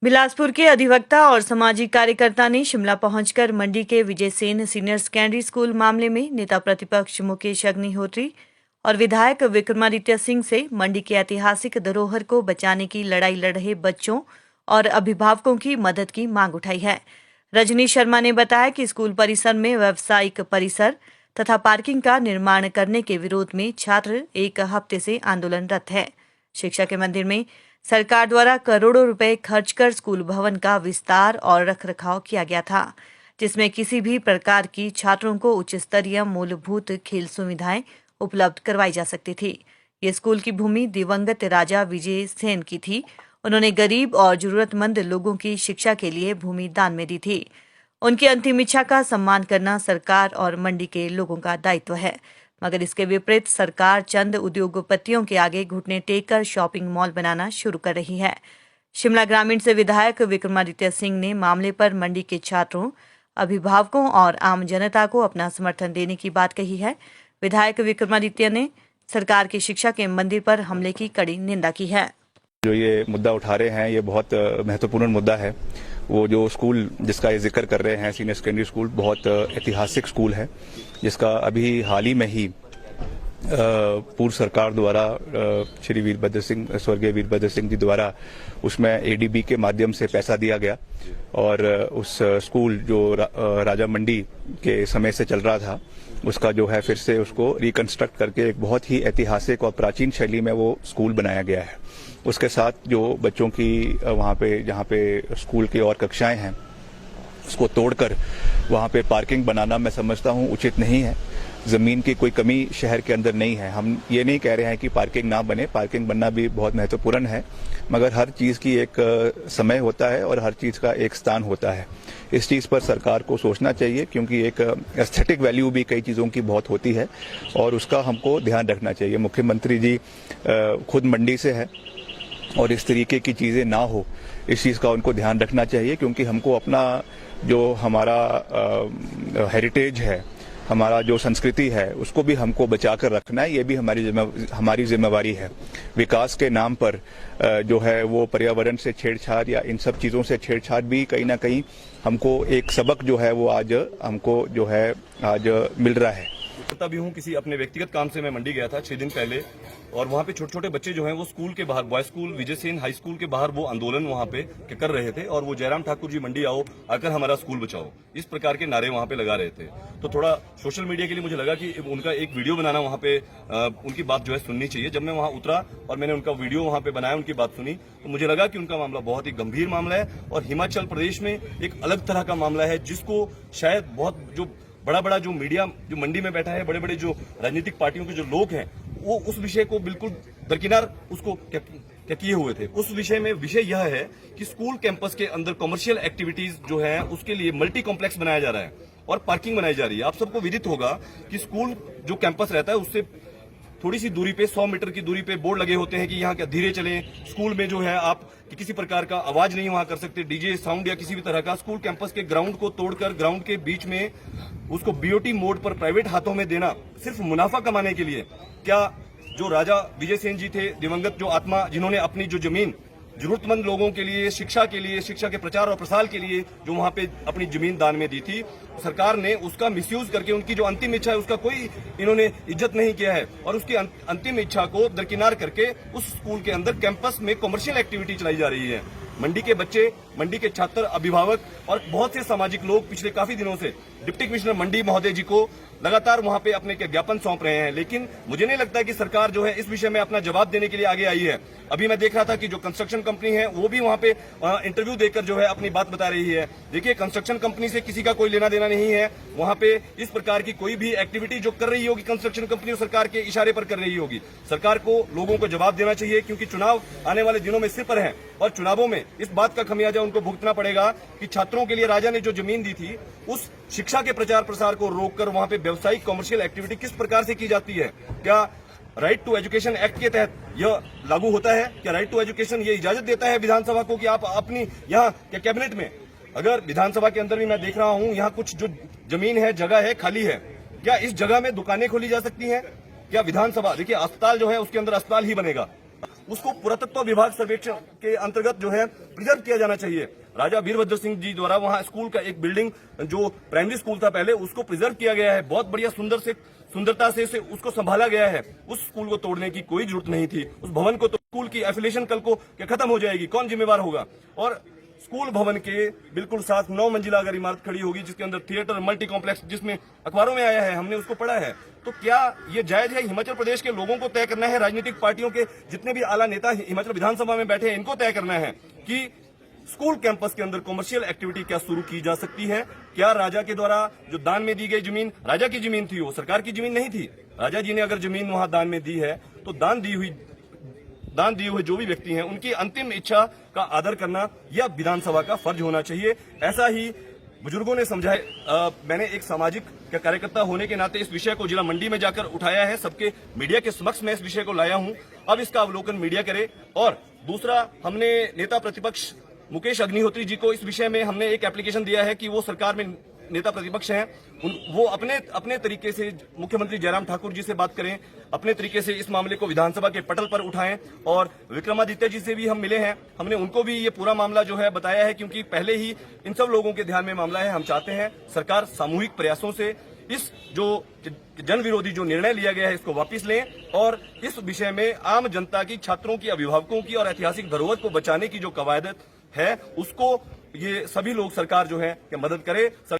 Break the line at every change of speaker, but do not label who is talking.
बिलासपुर के अधिवक्ता और सामाजिक कार्यकर्ता ने शिमला पहुंचकर मंडी के Vijay Sen senior secondary school मामले में नेता प्रतिपक्ष मुकेश अग्निहोत्री और विधायक विक्रमादित्य सिंह से मंडी के ऐतिहासिक धरोहर को बचाने की लड़ाई लड़ रहे बच्चों और अभिभावकों की मदद की मांग उठाई है। रजनी शर्मा ने बताया कि स्कूल परिसर में व्यावसायिक परिसर तथा पार्किंग का निर्माण करने के विरोध में छात्र एक हफ्ते से आंदोलनरत है। शिक्षा के मंदिर में सरकार द्वारा करोड़ों रुपए खर्च कर स्कूल भवन का विस्तार और रखरखाव किया गया था, जिसमें किसी भी प्रकार की छात्रों को उच्च स्तरीय मूलभूत खेल सुविधाएं उपलब्ध करवाई जा सकती थी। ये स्कूल की भूमि दिवंगत राजा विजय सेन की थी। उन्होंने गरीब और जरूरतमंद लोगों की शिक्षा के लिए भूमि दान में दी थी। उनकी अंतिम इच्छा का सम्मान करना सरकार और मंडी के लोगों का दायित्व है, मगर इसके विपरीत सरकार चंद उद्योगपतियों के आगे घुटने टेक कर शॉपिंग मॉल बनाना शुरू कर रही है। शिमला ग्रामीण से विधायक विक्रमादित्य सिंह ने मामले पर मंडी के छात्रों, अभिभावकों और आम जनता को अपना समर्थन देने की बात कही है। विधायक विक्रमादित्य ने सरकार की शिक्षा के मंदिर पर हमले की कड़ी निंदा की है।
जो ये मुद्दा उठा रहे हैं ये बहुत महत्वपूर्ण मुद्दा है। वो जो स्कूल जिसका ये जिक्र कर रहे हैं सीनियर सेकेंडरी स्कूल बहुत ऐतिहासिक स्कूल है, जिसका अभी हाल ही में ही पूर्व सरकार द्वारा श्री वीरभद्र सिंह स्वर्गीय वीरभद्र सिंह जी द्वारा उसमें एडीबी के माध्यम से पैसा दिया गया और उस स्कूल जो राजा मंडी के समय से चल रहा था उसका जो है फिर से उसको रिकंस्ट्रक्ट करके एक बहुत ही ऐतिहासिक और प्राचीन शैली में वो स्कूल बनाया गया है। उसके साथ जो बच्चों की वहाँ पे जहाँ पे स्कूल की और कक्षाएं हैं उसको तोड़कर वहाँ पे पार्किंग बनाना मैं समझता हूँ उचित नहीं है। जमीन की कोई कमी शहर के अंदर नहीं है। हम ये नहीं कह रहे हैं कि पार्किंग ना बने, पार्किंग बनना भी बहुत महत्वपूर्ण है, मगर हर चीज की एक समय होता है और हर चीज का एक स्थान होता है। इस चीज पर सरकार को सोचना चाहिए, क्योंकि एक एस्थेटिक वैल्यू भी कई चीजों की बहुत होती है और उसका हमको ध्यान रखना चाहिए। मुख्यमंत्री जी खुद मंडी से है और इस तरीके की चीजें ना हो, इस चीज का उनको ध्यान रखना चाहिए, क्योंकि हमको अपना जो हमारा हेरिटेज है, हमारा जो संस्कृति है, उसको भी हमको बचा कर रखना है। ये भी हमारी जिम्मेवारी है। विकास के नाम पर जो है वो पर्यावरण से छेड़छाड़ या इन सब चीज़ों से छेड़छाड़ भी कहीं ना कहीं हमको एक सबक जो है वो आज हमको जो है आज मिल रहा है।
करता भी हूँ। किसी अपने व्यक्तिगत काम से मैं मंडी गया था 6 दिन पहले और वहाँ पे छोटे छोटे बच्चे जो हैं वो स्कूल के बाहर, boy school Vijay Sen high school के बाहर वो आंदोलन वहाँ पे कर रहे थे और वो जयराम ठाकुर जी मंडी आओ, आकर हमारा स्कूल बचाओ, इस प्रकार के नारे वहाँ पे लगा रहे थे। तो थोड़ा सोशल मीडिया के लिए मुझे लगा कि उनका एक वीडियो बनाना वहाँ पे उनकी बात जो है सुननी चाहिए। जब मैं वहाँ उतरा और मैंने उनका वीडियो वहाँ पे बनाया, उनकी बात सुनी, तो मुझे लगा कि उनका मामला बहुत ही गंभीर मामला है और हिमाचल प्रदेश में एक अलग तरह का मामला है, जिसको शायद बहुत जो बड़ा जो मीडिया जो मंडी में बैठा है, बड़े बड़े जो राजनीतिक पार्टियों के जो लोग हैं, वो उस विषय को बिल्कुल दरकिनार उसको क्या किए हुए थे। उस विषय में विषय यह है कि स्कूल कैंपस के अंदर कमर्शियल एक्टिविटीज जो है उसके लिए मल्टी कॉम्प्लेक्स बनाया जा रहा है और पार्किंग बनाई जा रही है। आप सबको विदित होगा कि स्कूल जो कैंपस रहता है उससे थोड़ी सी दूरी पे 100 मीटर की दूरी पे बोर्ड लगे होते हैं कि यहाँ क्या धीरे चलें। स्कूल में जो है आप किसी प्रकार का आवाज नहीं वहां कर सकते, डीजे साउंड या किसी भी तरह का। स्कूल कैंपस के ग्राउंड को तोड़कर ग्राउंड के बीच में उसको बीओटी मोड पर प्राइवेट हाथों में देना सिर्फ मुनाफा कमाने के लिए। क्या जो राजा विजय सेन जी थे, दिवंगत जो आत्मा, जिन्होंने अपनी जो जमीन जरूरतमंद लोगों के लिए, शिक्षा के प्रचार और प्रसार के लिए जो वहां पे अपनी जमीन दान में दी थी, सरकार ने उसका मिसयूज करके उनकी जो अंतिम इच्छा है उसका कोई इन्होंने इज्जत नहीं किया है और उसकी अंतिम इच्छा को दरकिनार करके उस स्कूल के अंदर कैंपस में कमर्शियल एक्टिविटी चलाई जा रही है। मंडी के बच्चे, मंडी के छात्र, अभिभावक और बहुत से सामाजिक लोग पिछले काफी दिनों से डिप्टी कमिश्नर मंडी महोदय जी को लगातार वहां पे अपने ज्ञापन सौंप रहे हैं, लेकिन मुझे नहीं लगता कि सरकार जो है इस विषय में अपना जवाब देने के लिए आगे आई है। अभी मैं देख रहा था कि जो कंस्ट्रक्शन कंपनी है वो भी वहां पे इंटरव्यू देकर जो है अपनी बात बता रही है। देखिए, कंस्ट्रक्शन कंपनी से किसी का कोई लेना देना नहीं है। वहां पे इस प्रकार की कोई भी एक्टिविटी जो कर रही होगी कंस्ट्रक्शन कंपनी सरकार के इशारे पर कर रही होगी। सरकार को लोगों को जवाब देना चाहिए, क्योंकि चुनाव आने वाले दिनों में सिर पर है और चुनावों में इस बात का खमियाजा उनको भुगतना पड़ेगा कि छात्रों के लिए राजा ने जो जमीन दी थी उस शिक्षा के प्रचार प्रसार को रोककर वहां पे व्यवसायिक कमर्शियल एक्टिविटी किस प्रकार से की जाती है। क्या राइट टू एजुकेशन एक्ट के तहत यह लागू होता है? क्या राइट टू एजुकेशन ये इजाजत देता है विधानसभा को कि आप अपनी यहाँ क्या कैबिनेट में, अगर विधानसभा के अंदर भी मैं देख रहा हूँ यहाँ कुछ जो जमीन है, जगह है, खाली है, क्या इस जगह में दुकानें खोली जा सकती हैं? क्या विधानसभा, देखिए अस्पताल जो है उसके अंदर अस्पताल ही बनेगा। उसको पुरातत्व विभाग सर्वेक्षण के अंतर्गत जो है प्रिजर्व किया जाना चाहिए। राजा वीरभद्र सिंह जी द्वारा वहां स्कूल का एक बिल्डिंग जो प्राइमरी स्कूल था पहले, उसको प्रिजर्व किया गया है। बहुत बढ़िया सुंदरता से उसको संभाला गया है। उस स्कूल को तोड़ने की कोई जरूरत नहीं थी। उस भवन को तो स्कूल की एफिलिएशन कल को खत्म हो जाएगी, कौन जिम्मेवार होगा? और स्कूल भवन के बिल्कुल साथ 9 मंजिला अगर इमारत खड़ी होगी जिसके अंदर थिएटर मल्टी कॉम्प्लेक्स, जिसमें अखबारों में आया है, हमने उसको पढ़ा है, तो क्या ये जायज है? हिमाचल प्रदेश के लोगों को तय करना है, राजनीतिक पार्टियों के जितने भी आला नेता हिमाचल विधानसभा में बैठे हैं इनको तय करना है कि स्कूल कैंपस के अंदर कॉमर्शियल एक्टिविटी क्या शुरू की जा सकती है। क्या राजा के द्वारा जो दान में दी गई जमीन, राजा की जमीन थी, वो सरकार की जमीन नहीं थी। राजा जी ने अगर जमीन वहां दान में दी है तो दान दिए हुए जो भी व्यक्ति हैं उनकी अंतिम इच्छा का आदर करना यह विधानसभा का फर्ज होना चाहिए। ऐसा ही बुजुर्गों ने समझाया। मैंने एक सामाजिक कार्यकर्ता होने के नाते इस विषय को जिला मंडी में जाकर उठाया है, सबके मीडिया के समक्ष मैं इस विषय को लाया हूं। अब इसका अवलोकन मीडिया करे। और दूसरा, हमने नेता प्रतिपक्ष मुकेश अग्निहोत्री जी को इस विषय में हमने एक एप्लीकेशन दिया है कि वो सरकार में नेता प्रतिपक्ष हैं, वो अपने तरीके से मुख्यमंत्री जयराम ठाकुर जी से बात करें, अपने तरीके से इस मामले को विधानसभा के पटल पर उठाएं। और विक्रमादित्य जी से भी हम मिले हैं, हमने उनको भी ये पूरा मामला जो है बताया है, क्योंकि पहले ही इन सब लोगों के ध्यान में मामला है। हम चाहते हैं सरकार सामूहिक प्रयासों से इस जो जन विरोधी जो निर्णय लिया गया है इसको वापस लें और इस विषय में आम जनता की, छात्रों की, अभिभावकों की और ऐतिहासिक धरोहर को बचाने की जो कवायद है उसको ये सभी लोग, सरकार जो है मदद करे।